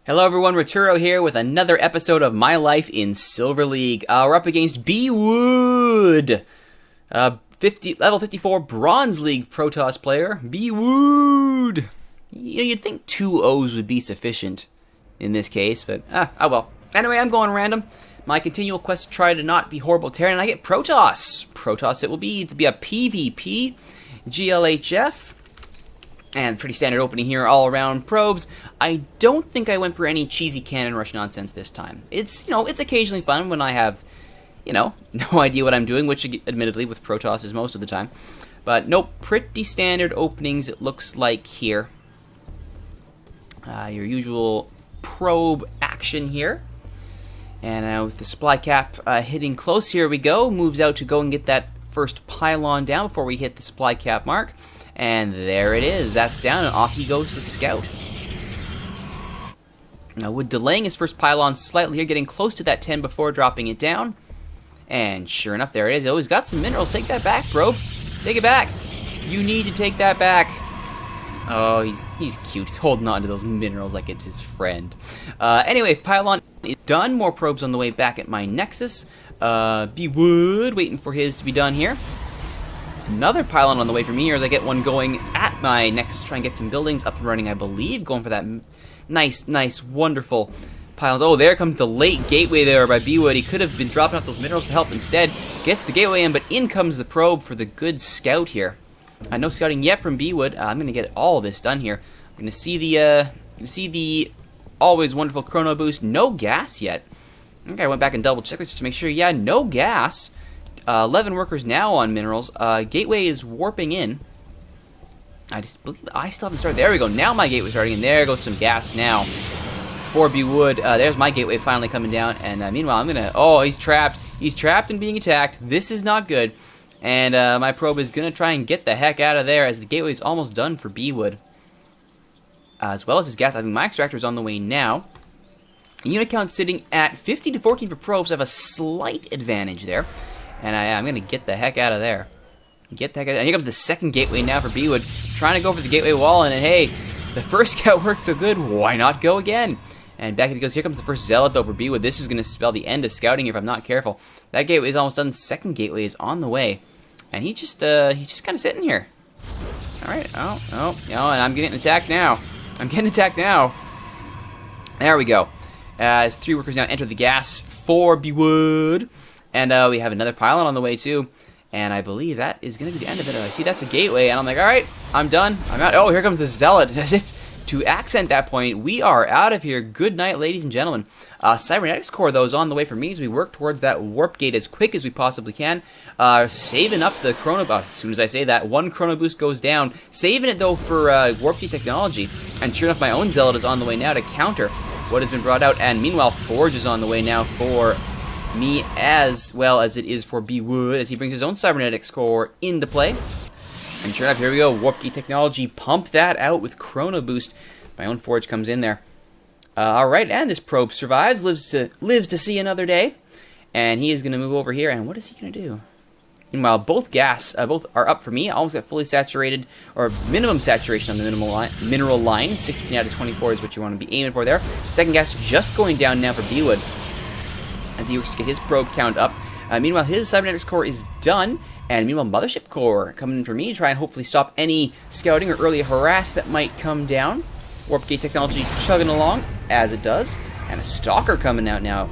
Hello everyone, Returo here with another episode of My Life in Silver League. We're up against B-Wood, level 54 Bronze League Protoss player, B-Wood. You'd think 2 O's would be sufficient in this case, but oh well. Anyway, I'm going random. My continual quest to try to not be horrible Terran, and I get Protoss. Protoss it will be to be a PvP, GLHF. And pretty standard opening here, all around probes. I don't think I went for any cheesy cannon rush nonsense this time. It's, it's occasionally fun when I have, no idea what I'm doing, which admittedly with Protoss is most of the time. But nope, pretty standard openings it looks like here. Your usual probe action here. And with the supply cap hitting close, here we go. Moves out to go and get that first pylon down before we hit the supply cap mark. And there it is. That's down, and off he goes to scout. Now, Wood delaying his first pylon slightly here, getting close to that 10 before dropping it down. And sure enough, there it is. Oh, he's got some minerals. Take that back, bro. Take it back. You need to take that back. Oh, he's cute. He's holding on to those minerals like it's his friend. Anyway, pylon is done. More probes on the way back at my Nexus. B-Wood waiting for his to be done here. Another pylon on the way for me here as I get one going at my Nexus to try and get some buildings up and running, I believe. Going for that nice, wonderful pylons. Oh, there comes the late gateway there by B-Wood. He could have been dropping off those minerals to help instead. Gets the gateway in, but in comes the probe for the good scout here. No scouting yet from B-Wood. I'm going to get all of this done here. I'm going to see the always wonderful chrono boost. No gas yet. I think I went back and double checked this just to make sure. Yeah, no gas. 11 workers now on minerals. Gateway is warping in. I just believe I still haven't started. There we go. Now my gateway's starting, and there goes some gas now for B-Wood. There's my gateway finally coming down, and meanwhile I'm gonna. Oh, he's trapped. He's trapped and being attacked. This is not good. And my probe is gonna try and get the heck out of there as the gateway is almost done for B-Wood, as well as his gas. I think my extractor is on the way now. Unit count sitting at 50 to 14 for probes. I have a slight advantage there. And I'm going to get the heck out of there. Get the heck out of there. And here comes the second gateway now for B-Wood. Trying to go for the gateway wall. And then, hey, the first scout worked so good. Why not go again? And back it goes. Here comes the first zealot, though, for B-Wood. This is going to spell the end of scouting here if I'm not careful. That gateway is almost done. The second gateway is on the way. And he's just kind of sitting here. All right. Oh, and I'm getting attacked now. There we go. As 3 workers now enter the gas for B-Wood. And we have another pylon on the way, too. And I believe that is going to be the end of it. I see that's a gateway, and I'm like, all right, I'm done. I'm out. Oh, here comes the zealot. As if to accent that point, we are out of here. Good night, ladies and gentlemen. Cybernetics core, though, is on the way for me as we work towards that warp gate as quick as we possibly can. Saving up the chrono boost. As soon as I say that, one chrono boost goes down. Saving it, though, for warp gate technology. And sure enough, my own zealot is on the way now to counter what has been brought out. And meanwhile, Forge is on the way now for me as well as it is for B-Wood as he brings his own cybernetics core into play. And sure enough, here we go. Warp key technology. Pump that out with chrono boost. My own Forge comes in there. Alright, and this probe survives, lives to see another day. And he is going to move over here, and what is he going to do? Meanwhile, both are up for me. I almost got fully saturated, or minimum saturation on the mineral line. 16 out of 24 is what you want to be aiming for there. Second gas just going down now for B-Wood as he works to get his probe count up. Meanwhile, his cybernetics core is done, and meanwhile, mothership core coming in for me to try and hopefully stop any scouting or early harass that might come down. Warp gate technology chugging along as it does, and a stalker coming out now.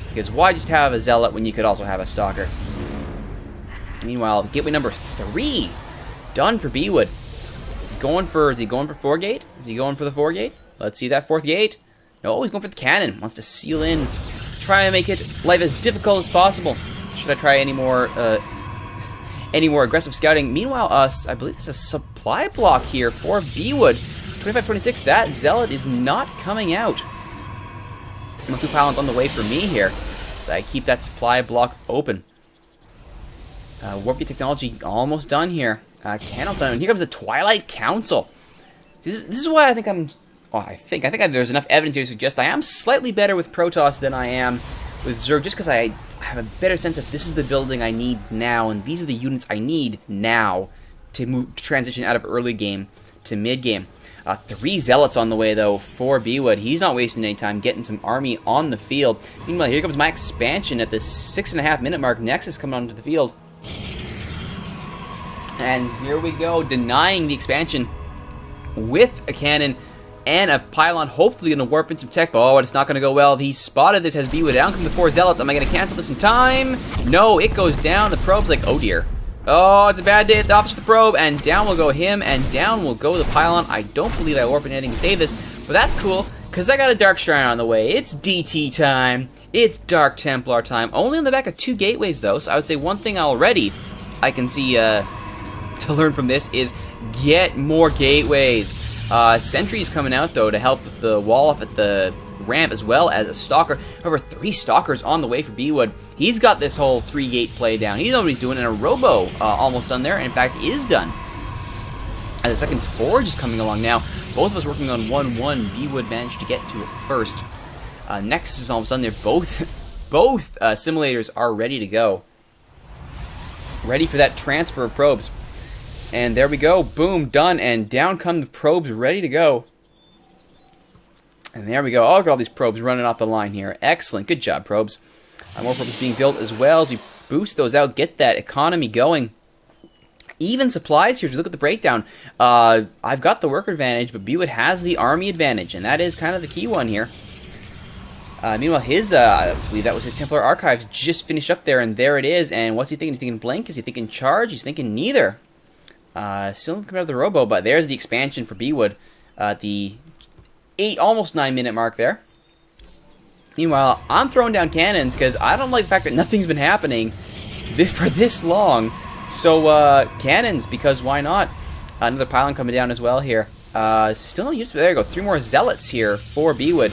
Because why just have a zealot when you could also have a stalker? Meanwhile, gateway number 3 done for B-Wood. Is he going for 4 gate? Is he going for the 4 gate? Let's see that 4th gate. No, he's going for the cannon. Wants to seal in. Try and make it life as difficult as possible. Should I try any more aggressive scouting? Meanwhile, I believe this is a supply block here for B-Wood. 25-26. That zealot is not coming out. 2 pylons on the way for me here. So I keep that supply block open. Warpy technology almost done here. Candle done. And here comes the Twilight Council. This is why I think I'm. Well, I think there's enough evidence here to suggest I am slightly better with Protoss than I am with Zerg, just because I have a better sense of this is the building I need now, and these are the units I need now to transition out of early game to mid-game. 3 Zealots on the way, though, for B-Wood. He's not wasting any time getting some army on the field. Meanwhile, here comes my expansion at the 6.5-minute mark. Nexus coming onto the field. And here we go, denying the expansion with a cannon and a pylon, hopefully going to warp in some tech. Oh, it's not going to go well. He spotted this as B-Wood. Down come the 4 Zealots. Am I going to cancel this in time? No, it goes down. The probe's like, oh dear. Oh, it's a bad day at the office of the probe, and down will go him, and down will go the pylon. I don't believe I warped anything to save this, but that's cool, because I got a Dark Shrine on the way. It's DT time. It's Dark Templar time. Only on the back of 2 gateways, though, so I would say one thing already I can see to learn from this is get more gateways. Sentry's coming out, though, to help with the wall up at the ramp, as well as a Stalker. However, 3 Stalkers on the way for B-Wood. He's got this whole 3-gate play down. He knows what he's doing, and a Robo almost done there, and in fact is done. As the second Forge is coming along now. Both of us working on 1-1. B-Wood managed to get to it first. Nexus is almost done there. Both simulators are ready to go. Ready for that transfer of probes. And there we go. Boom, done, and down come the probes ready to go. And there we go. Oh, look at all these probes running off the line here. Excellent. Good job, probes. More probes being built as well as we boost those out, get that economy going. Even supplies here. If you look at the breakdown, I've got the worker advantage, but B-Wood has the army advantage, and that is kind of the key one here. Meanwhile, his, I believe that was his Templar Archives, just finished up there, and there it is. And what's he thinking? He's thinking blink? Is he thinking charge? He's thinking neither. Still coming out of the Robo, but there's the expansion for B-Wood. The almost 9-minute mark there. Meanwhile, I'm throwing down cannons because I don't like the fact that nothing's been happening for this long. So, cannons, because why not? Another pylon coming down as well here. Still no use. There you go. 3 more Zealots here for B-Wood.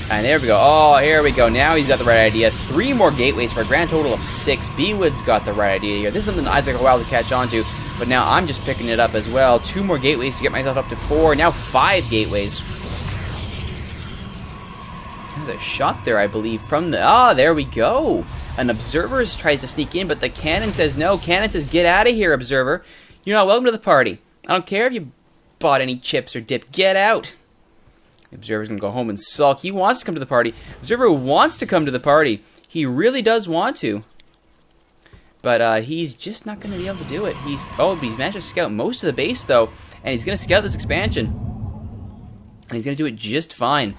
And there we go. Oh, here we go. Now he's got the right idea. 3 more gateways for a grand total of 6. B-Wood's got the right idea here. This is something I'd take a while to catch on to, but now I'm just picking it up as well. 2 more gateways to get myself up to 4. Now 5 gateways. There's a shot there, I believe, from the... Ah, there we go. An Observer tries to sneak in, but the cannon says no. Cannon says, get out of here, Observer. You're not welcome to the party. I don't care if you bought any chips or dip. Get out. The Observer's going to go home and sulk. He wants to come to the party. Observer wants to come to the party. He really does want to. But he's just not going to be able to do it. He's managed to scout most of the base, though. And he's going to scout this expansion. And he's going to do it just fine.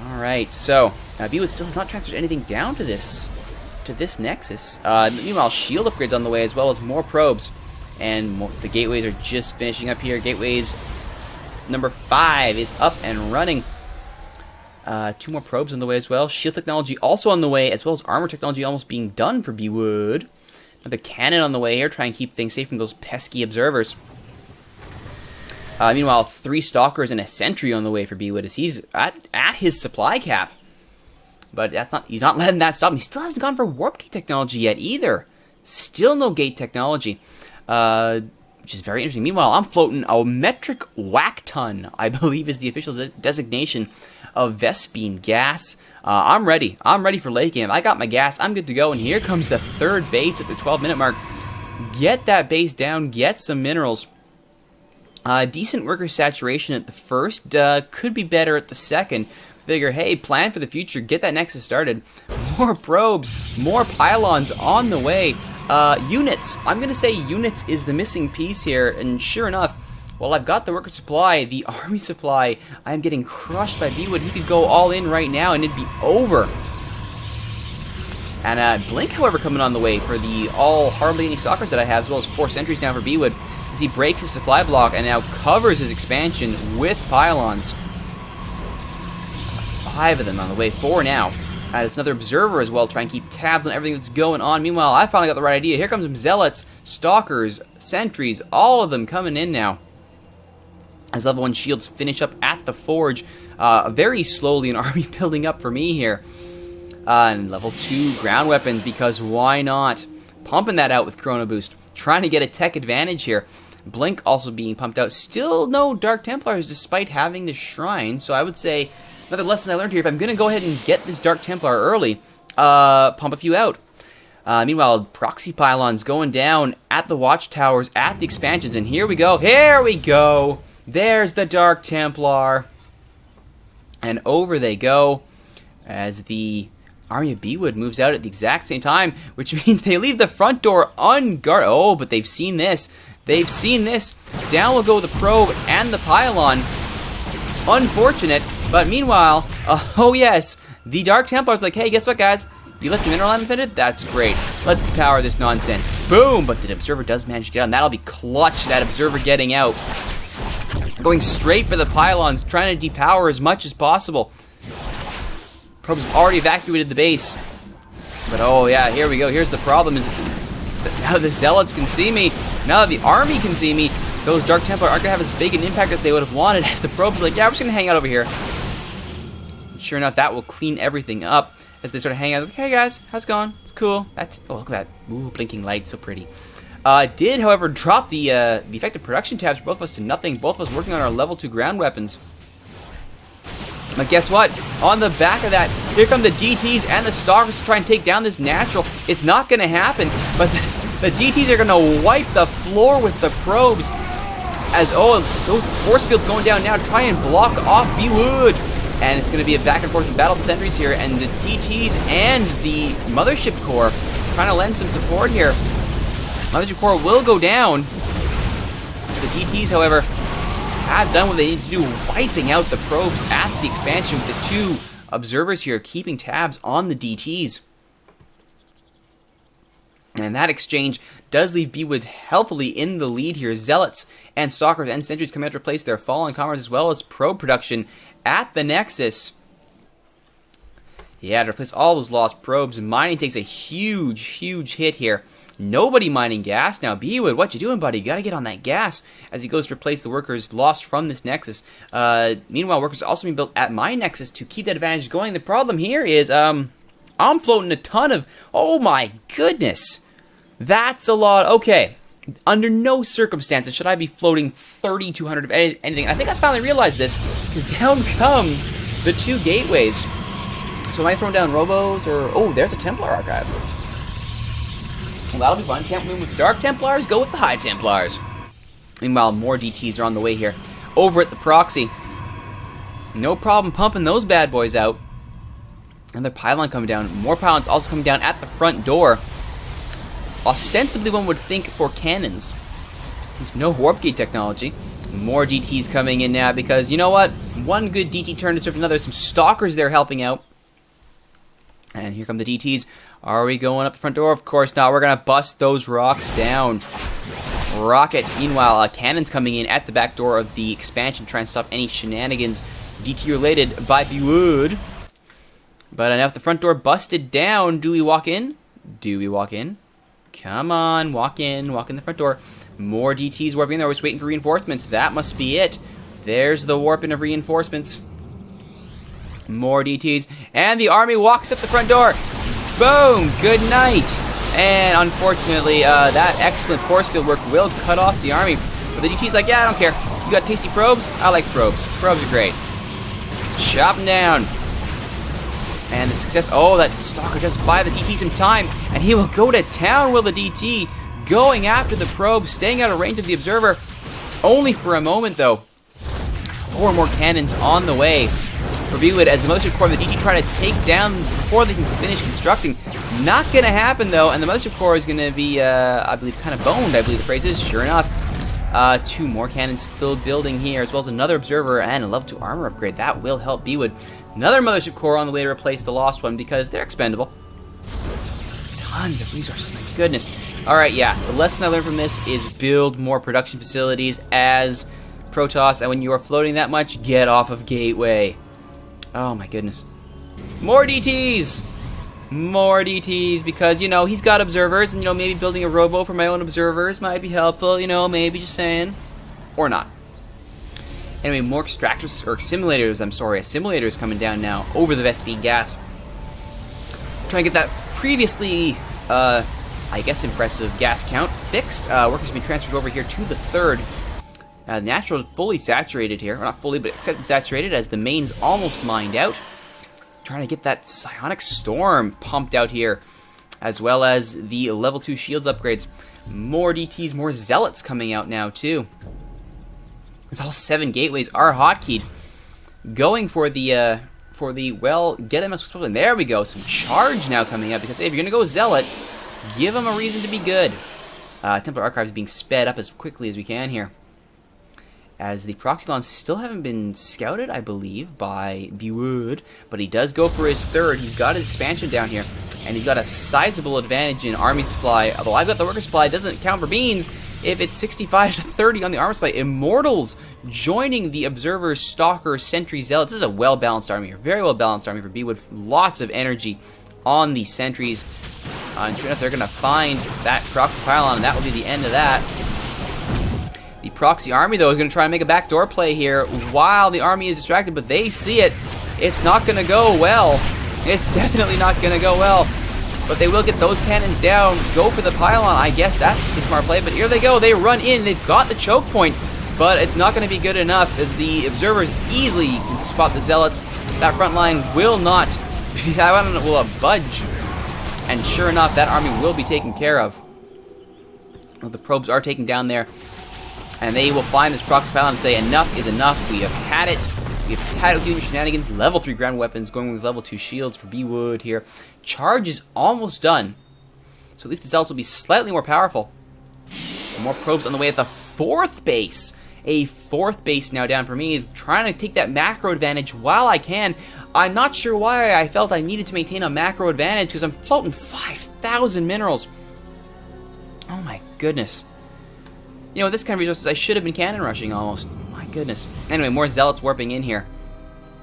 Alright, so B-Wood still has not transferred anything down to this Nexus. Meanwhile, shield upgrades on the way, as well as more probes. And the gateways are just finishing up here. Gateways number 5 is up and running. 2 more probes on the way as well. Shield technology also on the way, as well as armor technology almost being done for B-Wood. Another cannon on the way here, trying to keep things safe from those pesky observers. Meanwhile, 3 Stalkers and a Sentry on the way for B-Wood as he's at his supply cap. But he's not letting that stop him. He still hasn't gone for warp gate technology yet either. Still no gate technology. Which is very interesting. Meanwhile, I'm floating a metric whack ton, I believe is the official designation of Vespene gas. I'm ready. I'm ready for late game. I got my gas. I'm good to go. And here comes the 3rd base at the 12-minute mark. Get that base down. Get some minerals. Decent worker saturation at the first. Could be better at the second. Figure, hey, plan for the future. Get that Nexus started. More probes. More pylons on the way. Units. I'm going to say units is the missing piece here. And sure enough, while I've got the worker supply, the army supply, I'm getting crushed by B-Wood. He could go all in right now and it'd be over. And Blink, however, coming on the way for the hardly any Stalkers that I have, as well as 4 Sentries now for B-Wood. As he breaks his supply block and now covers his expansion with pylons. 5 of them on the way, 4 now. There's another Observer as well, trying to keep tabs on everything that's going on. Meanwhile, I finally got the right idea. Here comes some Zealots, Stalkers, Sentries, all of them coming in now. As level 1 shields finish up at the Forge. Very slowly an army building up for me here. And level 2 ground weapons, because why not? Pumping that out with Chrono Boost. Trying to get a tech advantage here. Blink also being pumped out. Still no Dark Templars despite having the Shrine. So I would say another lesson I learned here, if I'm going to go ahead and get this Dark Templar early, pump a few out. Meanwhile, proxy pylons going down at the watchtowers, at the expansions, and here we go. Here we go. There's the Dark Templar. And over they go as the Army of Bewood moves out at the exact same time, which means they leave the front door unguarded. Oh, but they've seen this. They've seen this. Down will go the probe and the pylon. It's unfortunate, but meanwhile, oh yes, the Dark Templar's like, hey, guess what, guys? You left the mineral unattended? That's great. Let's depower this nonsense. Boom! But the Observer does manage to get out, and that'll be clutch, that Observer getting out. Going straight for the pylons, trying to depower as much as possible. Probe's already evacuated the base. But oh yeah, here we go. Here's the problem. Is now the Zealots can see me. Now that the army can see me, those Dark Templar aren't going to have as big an impact as they would have wanted, as the Probe's like, yeah, we're just going to hang out over here. And sure enough, that will clean everything up. As they sort of hang out, like, hey guys, how's it going? It's cool. Oh, look at that. Ooh, blinking light, so pretty. Did, however, drop the effective production tabs for both of us to nothing. Both of us working on our level 2 ground weapons. But guess what? On the back of that, here come the DTs and the Stalkers to try and take down this natural. It's not going to happen, but the DTs are going to wipe the floor with the probes. As, oh, so force field's going down now to try and block off Bewood. And it's going to be a back and forth battle of the sentries here, and the DTs and the Mothership Core trying to lend some support here. Mothership Core will go down. The DTs, however, have done what they need to do, wiping out the probes at the expansion with the 2 observers here, keeping tabs on the DTs. And that exchange does leave Bewood healthily in the lead here. Zealots and Stalkers and Sentries come out to replace their fallen comrades, as well as probe production at the Nexus. Yeah, to replace all those lost probes, mining takes a huge hit here. Nobody mining gas now. Bewood, what you doing, buddy? You gotta get on that gas as he goes to replace the workers lost from this Nexus. Meanwhile, workers are also being built at my Nexus to keep that advantage going. The problem here is, I'm floating a ton of... Oh my goodness! That's a lot. Okay. Under no circumstances should I be floating 3,200 of anything. I think I finally realized this, because down come the 2 gateways. So am I throwing down Robos, or... Oh, there's a Templar Archive. Well, that'll be fun. Can't win with the Dark Templars, go with the High Templars. Meanwhile, more DTs are on the way here. Over at the Proxy. No problem pumping those bad boys out. Another pylon coming down. More pylons also coming down at the front door. Ostensibly, one would think for cannons. There's no warp gate technology. More DTs coming in now because, you know what? One good DT turn deserves another. Some Stalkers there helping out. And here come the DTs. Are we going up the front door? Of course not. We're going to bust those rocks down. Rocket. Meanwhile, cannons coming in at the back door of the expansion, trying to stop any shenanigans DT related by Bewood. But now with the front door busted down, do we walk in? Do we walk in? Come on, walk in the front door. More DTs warping in there. We're just waiting for reinforcements. That must be it. There's the warping of reinforcements. More DTs. And the army walks up the front door. Boom! Good night! And unfortunately, that excellent force field work will cut off the army. But the DT's like, yeah, I don't care. You got tasty probes? I like probes. Probes are great. Chop them down. And the success, oh, that Stalker does buy the DTs in time, and he will go to town, will the DT, going after the probe, staying out of range of the Observer, only for a moment, though. 4 more cannons on the way for Bewood as the Mothership Core and the DT try to take down before they can finish constructing. Not going to happen, though, and the Mothership Core is going to be, I believe, kind of boned, I believe the phrase is, sure enough. 2 more cannons still building here, as well as another Observer and a level 2 armor upgrade. That will help Bewood. Another Mothership Core on the way to replace the lost one because they're expendable. Tons of resources, my goodness. Alright, yeah, the lesson I learned from this is build more production facilities as Protoss, and when you are floating that much, get off of Gateway. Oh my goodness. More DTs! More DTs, because, you know, he's got observers, and, you know, maybe building a robo for my own observers might be helpful, you know, maybe just saying. Or not. Anyway, more extractors, or simulators coming down now over the Vespene gas. Trying to get that previously, I guess, impressive gas count fixed. Workers being transferred over here to the 3rd. Natural is fully saturated here. Well, not fully, but except saturated as the main's almost mined out. Trying to get that psionic storm pumped out here. as well as the level 2 shields upgrades. More DTs, more zealots coming out now too. It's all 7 gateways are hotkeyed. Going for the well, get them as and there we go. Some charge now coming up because hey, if you're gonna go zealot, give them a reason to be good. Templar Archives being sped up as quickly as we can here. As the proxy lawns still haven't been scouted, I believe, by Bwood, but he does go for his third. He's got his expansion down here, and he's got a sizable advantage in army supply. Although I've got the worker supply, it doesn't count for beans if it's 65 to 30 on the armor supply. Immortals joining the Observers, Stalkers, Sentries, Zealots. This is a well-balanced army here. Very well-balanced army for Bwood. Lots of energy on the Sentries. And sure enough, they're going to find that proxy pylon, and that will be the end of that. The proxy army, though, is going to try and make a backdoor play here while the army is distracted, but they see it. It's not going to go well. It's definitely not going to go well. But they will get those cannons down, go for the pylon. I guess that's the smart play, but here they go. They run in. They've got the choke point, but it's not going to be good enough as the Observers easily can spot the Zealots. That front line will not, will budge. And sure enough, that army will be taken care of. Well, the probes are taken down there. And they will find this proxy pylon and say, enough is enough. We have had it. We have had it with shenanigans. Level 3 ground weapons going with level 2 shields for Bwood here. Charge is almost done. So at least the Zealots will be slightly more powerful. More probes on the way at the 4th base. A 4th base now down for me is trying to take that macro advantage while I can. I'm not sure why I felt I needed to maintain a macro advantage because I'm floating 5,000 minerals. Oh my goodness. You know, with this kind of resources, I should have been cannon rushing almost. My goodness. Anyway, more Zealots warping in here.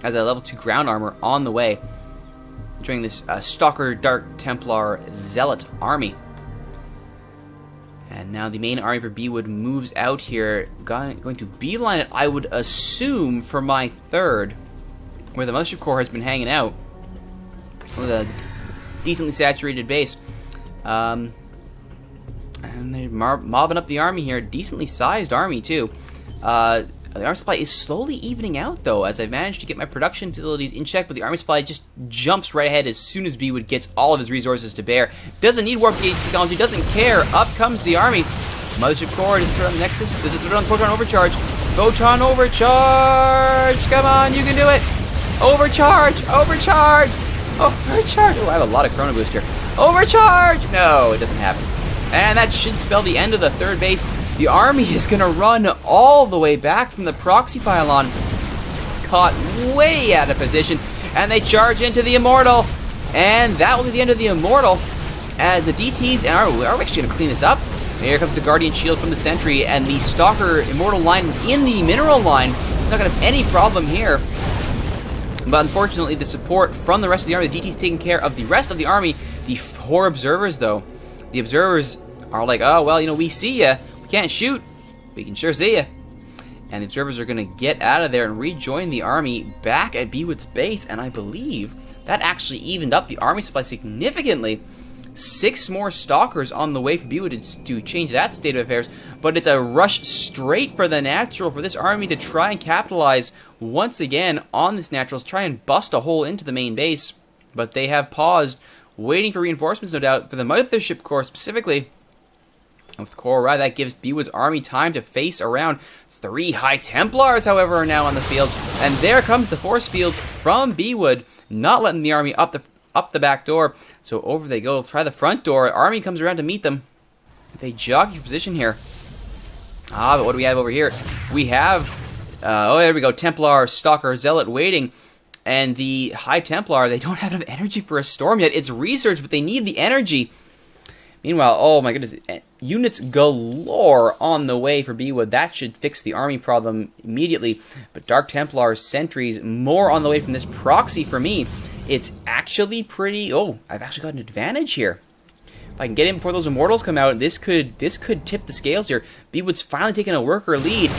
As a level 2 ground armor on the way. During this Stalker Dark Templar Zealot army. And now the main army for Bwood moves out here. Going to beeline it, I would assume, for my 3rd. Where the Mothership Corps has been hanging out. With a decently saturated base. And they're mobbing up the army here. Decently sized army, too. The army supply is slowly evening out, though, as I've managed to get my production facilities in check, but the army supply just jumps right ahead as soon as Bwood gets all of his resources to bear. Doesn't need warp gate technology, doesn't care. Up comes the army. Mothership Core, does it turn on the Nexus? Does it turn on Photon Overcharge? Photon Overcharge! Come on, you can do it! Overcharge! Overcharge! Overcharge! Oh, I have a lot of Chrono Boost here. Overcharge! No, it doesn't happen. And that should spell the end of the 3rd base. The army is going to run all the way back from the proxy pylon. Caught way out of position. And they charge into the Immortal. And that will be the end of the Immortal. As the DTs, and are we actually going to clean this up? Here comes the Guardian Shield from the Sentry. And the Stalker Immortal line in the Mineral line. It's not going to have any problem here. But unfortunately, the support from the rest of the army, the DT's taking care of the rest of the army. The 4 Observers, though. The Observers are like, oh, well, you know, we see ya. We can't shoot. We can sure see ya. And the Observers are going to get out of there and rejoin the army back at Bwood's base. And I believe that actually evened up the army supply significantly. 6 more Stalkers on the way for Bwood to change that state of affairs. But it's a rush straight for the natural for this army to try and capitalize once again on this naturals. Try and bust a hole into the main base. But they have paused, waiting for reinforcements, no doubt, for the Mothership Corps specifically. And with the Corps arrive, that gives Bwood's army time to face around. 3 High Templars, however, are now on the field. And there comes the force fields from Bwood, not letting the army up the back door. So over they go. Try the front door. Army comes around to meet them. They jockey for position here. But what do we have over here? We have, oh, there we go, Templar, Stalker, Zealot waiting. And the High Templar, they don't have enough energy for a storm yet. It's research, but they need the energy. Meanwhile, oh my goodness, units galore on the way for Bwood. That should fix the army problem immediately. But Dark Templar, Sentries, more on the way from this proxy for me. It's actually pretty, oh, I've actually got an advantage here. If I can get in before those Immortals come out, this could tip the scales here. Bwood's finally taking a worker lead.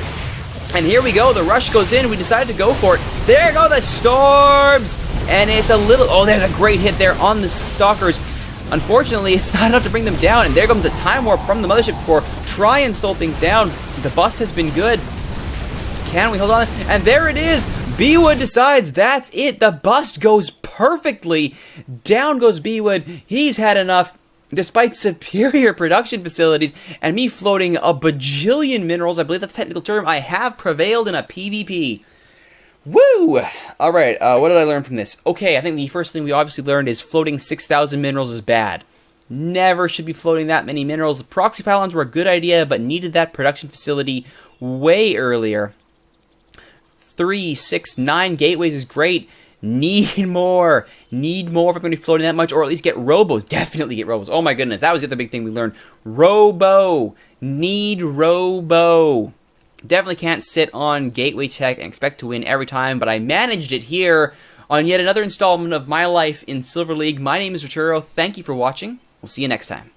And here we go, the rush goes in, we decided to go for it. There go the Storms! And it's a little, oh, there's a great hit there on the Stalkers. Unfortunately, it's not enough to bring them down, and there comes the Time Warp from the Mothership Corps. Try and slow things down. The bust has been good. Can we hold on? And there it is! Bwood decides that's it. The bust goes perfectly. Down goes Bwood. He's had enough. despite superior production facilities and me floating a bajillion minerals, I believe that's a technical term, I have prevailed in a PvP. Woo! Alright, what did I learn from this? Okay, I think the first thing we obviously learned is floating 6,000 minerals is bad. Never should be floating that many minerals. The proxy pylons were a good idea, but needed that production facility way earlier. 3, 6, 9 gateways is great. Need more. Need more if I'm going to be floating that much, or at least get robos. Definitely get robos. Oh my goodness, that was the other big thing we learned. Robo. Need robo. Definitely can't sit on gateway tech and expect to win every time, but I managed it here on yet another installment of my life in Silver League. My name is Arturo. Thank you for watching. We'll see you next time.